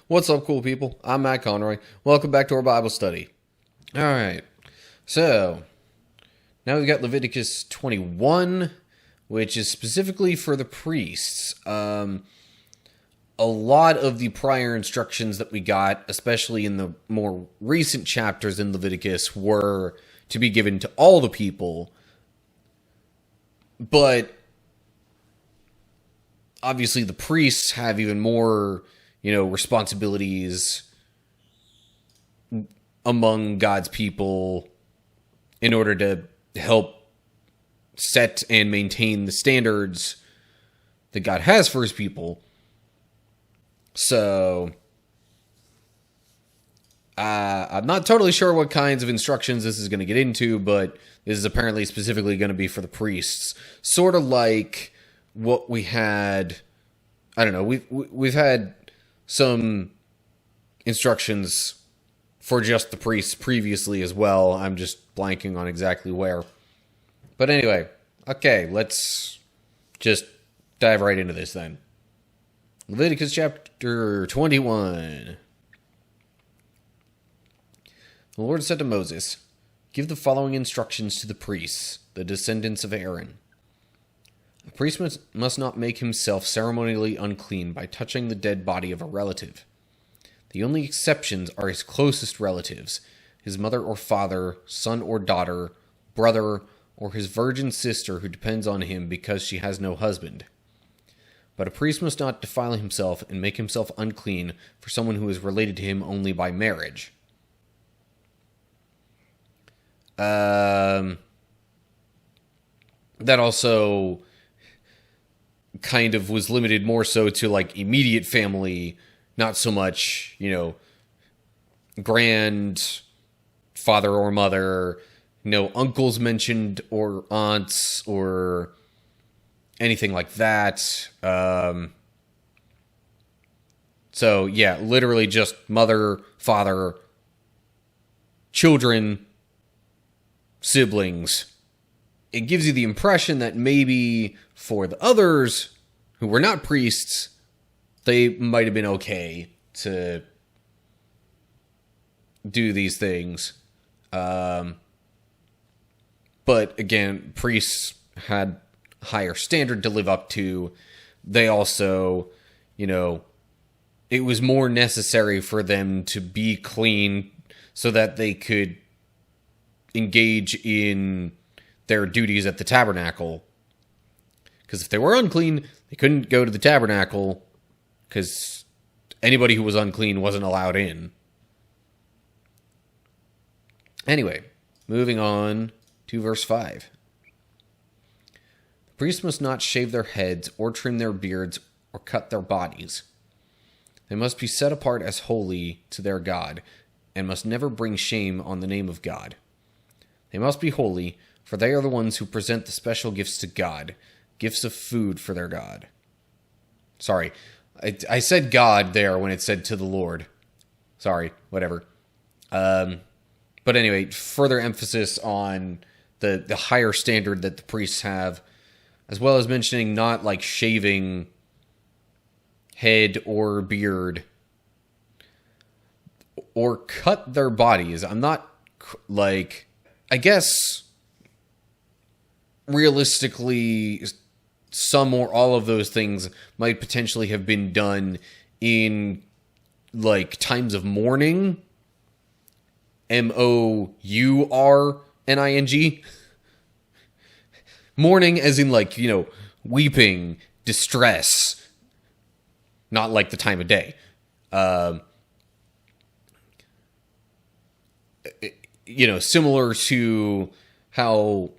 What's up, cool people? I'm Matt Conroy. Welcome back to our Bible study. Alright, so now we've got Leviticus 21, which is specifically for the priests. A lot of the prior instructions that we got, especially in the more recent chapters in Leviticus, were to be given to all the people. But obviously the priests have even more, responsibilities among God's people in order to help set and maintain the standards that God has for his people. So, I'm not totally sure what kinds of instructions this is going to get into, but this is apparently specifically going to be for the priests. Sort of like what we had, I don't know, we've had some instructions for just the priests previously as well. I'm just blanking on exactly where. But anyway, okay, let's just dive right into this then. Leviticus chapter 21. The Lord said to Moses, "Give the following instructions to the priests, the descendants of Aaron. A priest must not make himself ceremonially unclean by touching the dead body of a relative. The only exceptions are his closest relatives, his mother or father, son or daughter, brother, or his virgin sister who depends on him because she has no husband. But a priest must not defile himself and make himself unclean for someone who is related to him only by marriage." That also kind of was limited more so to like immediate family, not so much, grandfather or mother, no uncles mentioned or aunts or anything like that. So yeah, literally just mother, father, children, siblings. It gives you the impression that maybe for the others who were not priests, they might have been okay to do these things. But again, priests had higher standard to live up to. They also, it was more necessary for them to be clean so that they could engage in their duties at the tabernacle. Because if they were unclean, they couldn't go to the tabernacle because anybody who was unclean wasn't allowed in. Anyway, moving on to verse 5. The priests must not shave their heads or trim their beards or cut their bodies. They must be set apart as holy to their God and must never bring shame on the name of God. They must be holy, for they are the ones who present the special gifts to God, gifts of food for their God. Sorry, I said God there when it said to the Lord. Sorry, whatever. But anyway, further emphasis on the higher standard that the priests have, as well as mentioning not like shaving head or beard or cut their bodies. I'm not like... I guess, realistically, some or all of those things might potentially have been done in, like, times of mourning. mourning. Mourning as in, like, weeping, distress. Not like the time of day. Similar to how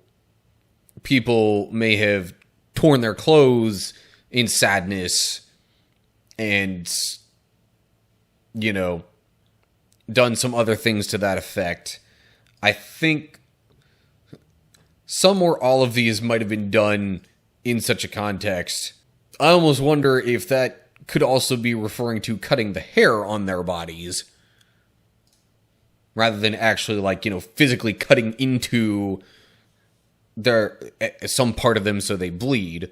people may have torn their clothes in sadness and, done some other things to that effect. I think some or all of these might have been done in such a context. I almost wonder if that could also be referring to cutting the hair on their bodies, rather than actually, physically cutting into some part of them so they bleed.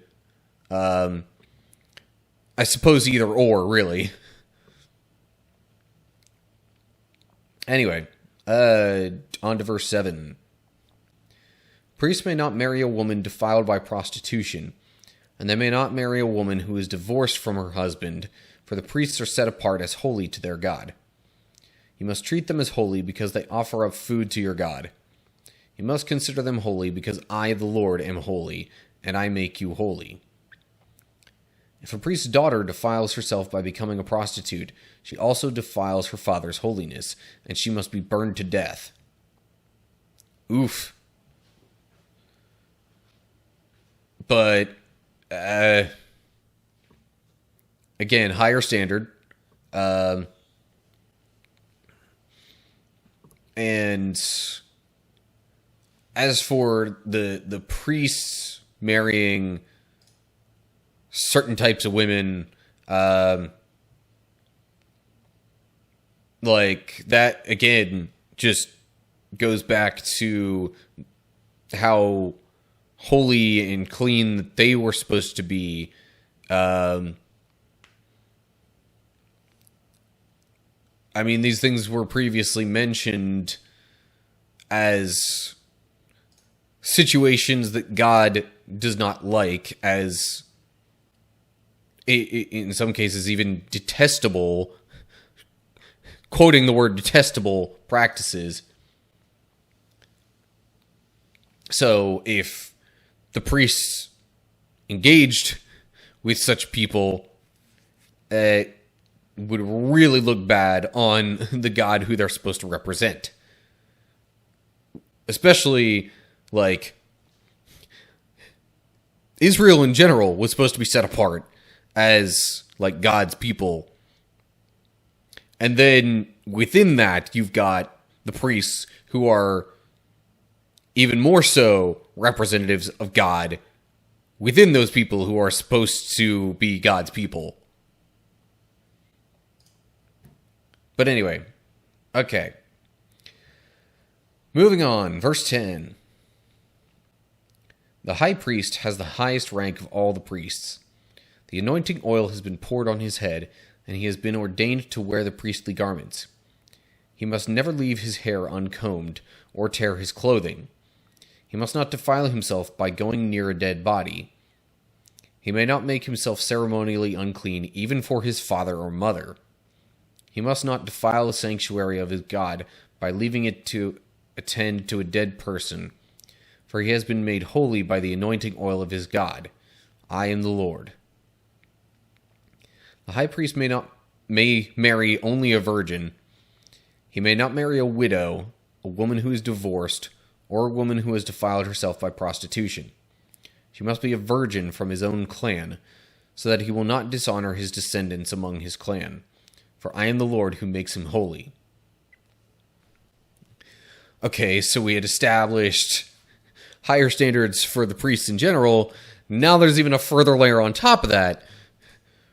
I suppose either or, really. Anyway, on to verse 7. Priests may not marry a woman defiled by prostitution, and they may not marry a woman who is divorced from her husband, for the priests are set apart as holy to their God. You must treat them as holy because they offer up food to your God. You must consider them holy because I, the Lord, am holy, and I make you holy. If a priest's daughter defiles herself by becoming a prostitute, she also defiles her father's holiness, and she must be burned to death. Oof. But, again, higher standard. And as for the priests marrying certain types of women, like that again just goes back to how holy and clean that they were supposed to be. I mean, these things were previously mentioned as situations that God does not like, as in some cases even detestable, quoting the word detestable practices. So if the priests engaged with such people, it would really look bad on the God who they're supposed to represent. Especially, like, Israel in general was supposed to be set apart as, like, God's people. And then within that, you've got the priests who are even more so representatives of God within those people who are supposed to be God's people. But anyway, okay. Moving on, verse 10. The high priest has the highest rank of all the priests. The anointing oil has been poured on his head, and he has been ordained to wear the priestly garments. He must never leave his hair uncombed, or tear his clothing. He must not defile himself by going near a dead body. He may not make himself ceremonially unclean even for his father or mother. He must not defile the sanctuary of his God by leaving it to attend to a dead person, for he has been made holy by the anointing oil of his God. I am the Lord. The high priest may marry only a virgin. He may not marry a widow, a woman who is divorced, or a woman who has defiled herself by prostitution. She must be a virgin from his own clan, so that he will not dishonor his descendants among his clan. For I am the Lord who makes him holy. Okay, so we had established higher standards for the priests in general. Now there's even a further layer on top of that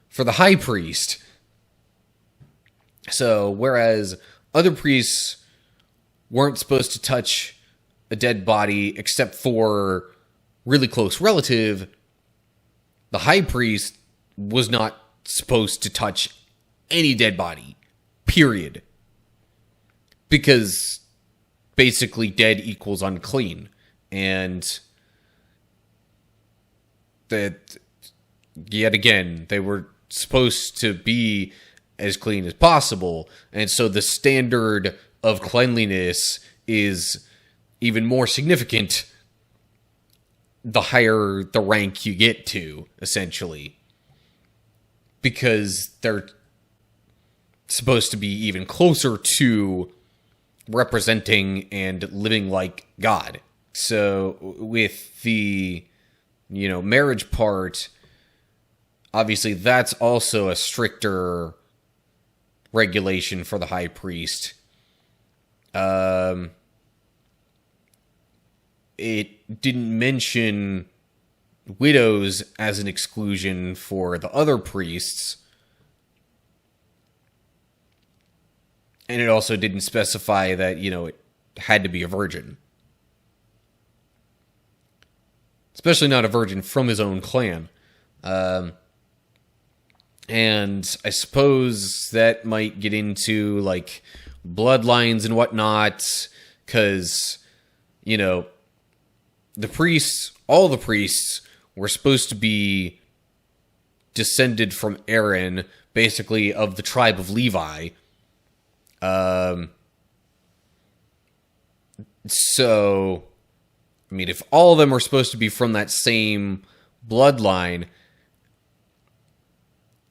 for the high priest. So, whereas other priests weren't supposed to touch a dead body except for really close relative, the high priest was not supposed to touch any dead body, period. Because basically dead equals unclean. And that, yet again, they were supposed to be as clean as possible. And so the standard of cleanliness is even more significant the higher the rank you get to, essentially. Because they're supposed to be even closer to representing and living like God. So with the, marriage part, obviously that's also a stricter regulation for the high priest. It didn't mention widows as an exclusion for the other priests. And it also didn't specify that, it had to be a virgin. Especially not a virgin from his own clan. And I suppose that might get into, bloodlines and whatnot, because, the priests, all the priests, were supposed to be descended from Aaron, basically of the tribe of Levi. So, if all of them were supposed to be from that same bloodline,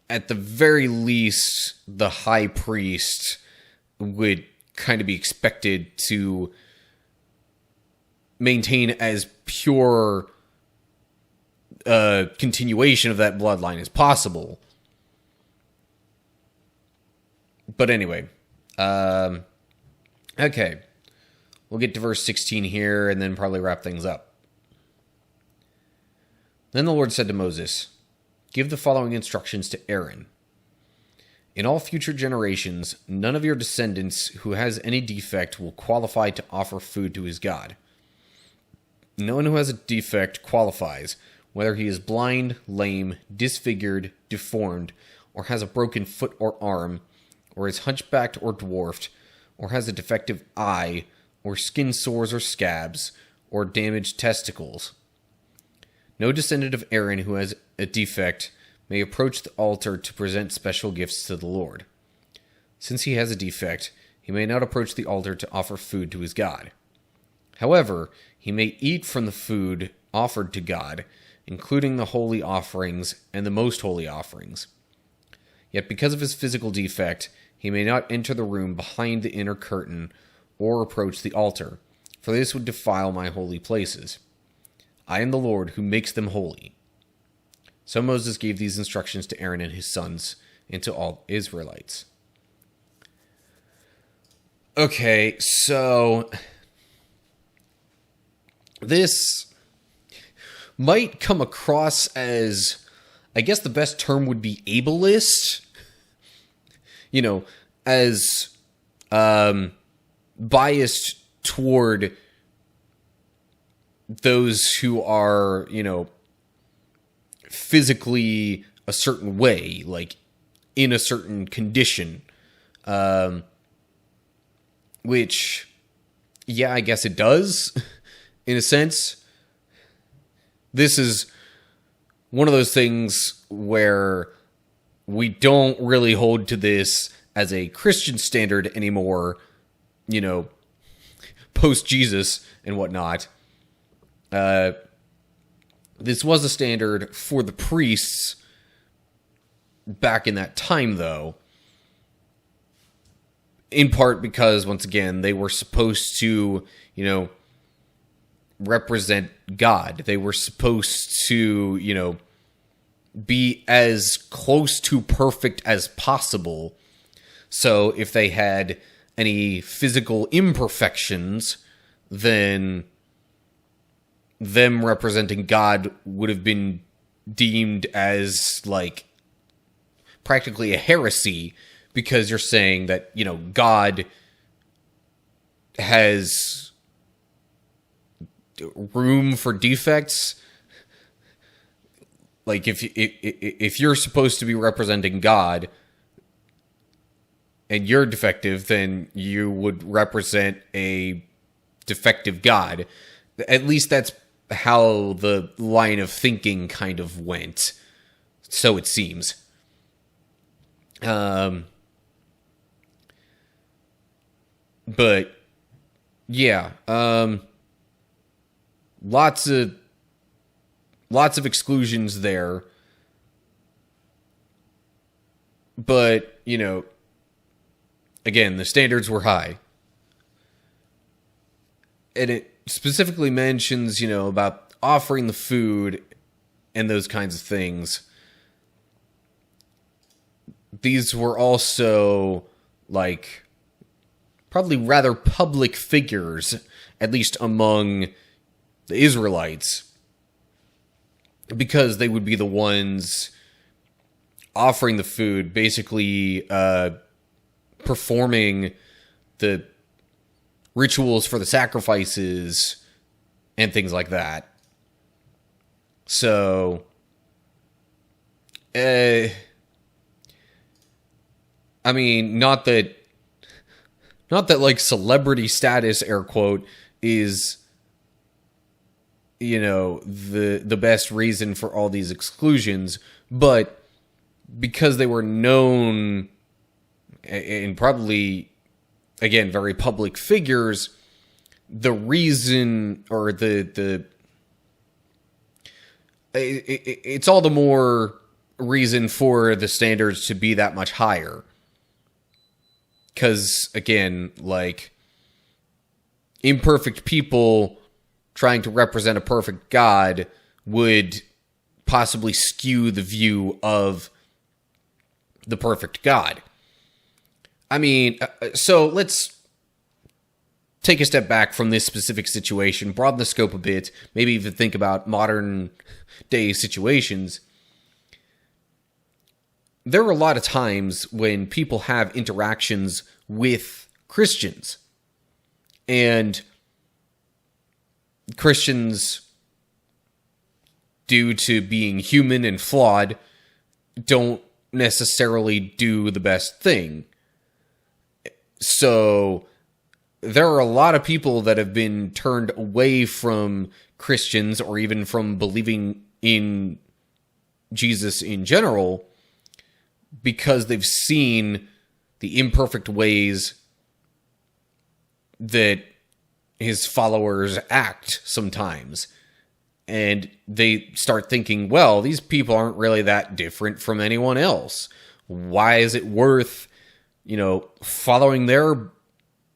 at the very least, the high priest would kind of be expected to maintain as pure continuation of that bloodline as possible. But anyway, okay. We'll get to verse 16 here and then probably wrap things up. Then the Lord said to Moses, "Give the following instructions to Aaron. In all future generations, none of your descendants who has any defect will qualify to offer food to his God. No one who has a defect qualifies, whether he is blind, lame, disfigured, deformed, or has a broken foot or arm, or is hunchbacked or dwarfed, or has a defective eye, or skin sores or scabs, or damaged testicles. No descendant of Aaron who has a defect may approach the altar to present special gifts to the Lord. Since he has a defect, he may not approach the altar to offer food to his God. However, he may eat from the food offered to God, including the holy offerings and the most holy offerings. Yet because of his physical defect, he may not enter the room behind the inner curtain or approach the altar, for this would defile my holy places. I am the Lord who makes them holy." So Moses gave these instructions to Aaron and his sons and to all Israelites. Okay, so this might come across as, I guess the best term would be ableist. As biased toward those who are, physically a certain way, like in a certain condition. Which, yeah, I guess it does, in a sense. This is one of those things where we don't really hold to this as a Christian standard anymore, post-Jesus and whatnot. This was a standard for the priests back in that time, though. In part because, once again, they were supposed to, represent God. They were supposed to, be as close to perfect as possible. So if they had any physical imperfections, then them representing God would have been deemed as, practically a heresy, because you're saying that, God has room for defects. Like, if you're supposed to be representing God and you're defective, then you would represent a defective God. At least that's how the line of thinking kind of went. So it seems. But, yeah. Lots of exclusions there. But, again, the standards were high. And it specifically mentions, about offering the food and those kinds of things. These were also, probably rather public figures, at least among the Israelites, because they would be the ones offering the food, basically performing the rituals for the sacrifices and things like that. So, not that Not that, like, celebrity status, air quote, is, the best reason for all these exclusions, but because they were known and probably, again, very public figures, the reason, or it's all the more reason for the standards to be that much higher. Because, again, like, imperfect people trying to represent a perfect God would possibly skew the view of the perfect God. I mean, so let's take a step back from this specific situation, broaden the scope a bit, maybe even think about modern day situations. There are a lot of times when people have interactions with Christians, and Christians, due to being human and flawed, don't necessarily do the best thing. So there are a lot of people that have been turned away from Christians, or even from believing in Jesus in general, because they've seen the imperfect ways that his followers act sometimes. And they start thinking, well, these people aren't really that different from anyone else. Why is it worth, following their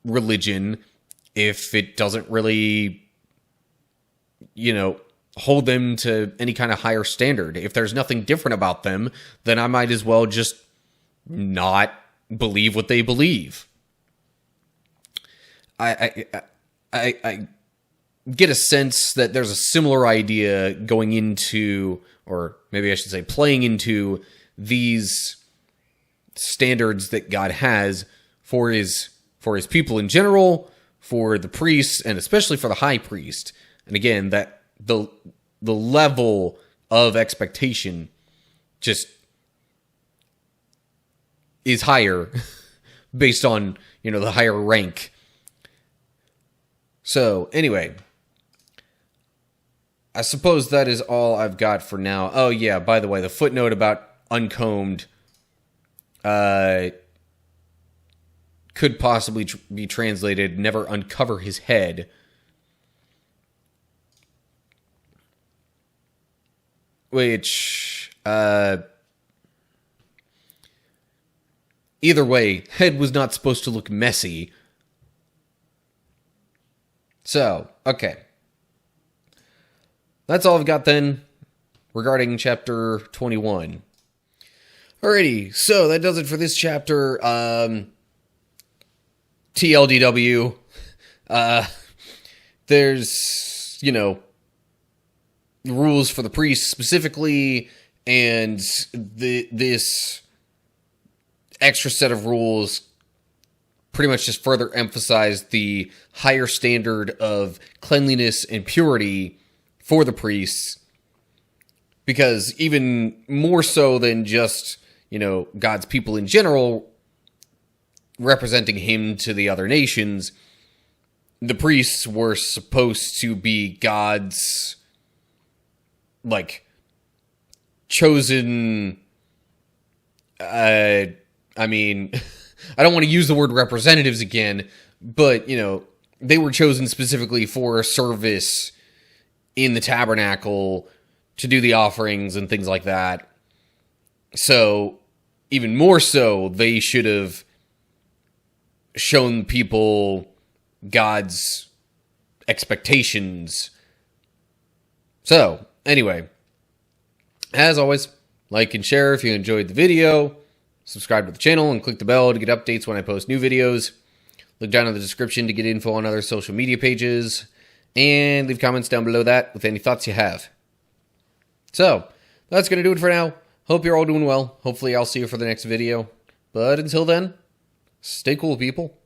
religion if it doesn't really, hold them to any kind of higher standard? If there's nothing different about them, then I might as well just not believe what they believe. I get a sense that there's a similar idea going into, or maybe I should say playing into, these standards that God has for his people in general, for the priests, and especially for the high priest. And again, that the level of expectation just is higher based on, the higher rank. So, anyway, I suppose that is all I've got for now. Oh, yeah, by the way, the footnote about uncombed could possibly be translated, never uncover his head. Which, either way, head was not supposed to look messy. So, okay. That's all I've got then regarding chapter 21. Alrighty, so that does it for this chapter. TLDW. There's, rules for the priests specifically, and this extra set of rules pretty much just further emphasize the higher standard of cleanliness and purity for the priests, because even more so than just, God's people in general representing him to the other nations, the priests were supposed to be God's, chosen, I don't want to use the word representatives again, but, they were chosen specifically for service in the tabernacle to do the offerings and things like that. So, even more so, they should have shown people God's expectations. So, anyway, as always, like and share if you enjoyed the video. Subscribe to the channel and click the bell to get updates when I post new videos. Look down in the description to get info on other social media pages. And leave comments down below that with any thoughts you have. So, that's going to do it for now. Hope you're all doing well. Hopefully I'll see you for the next video. But until then, stay cool, people.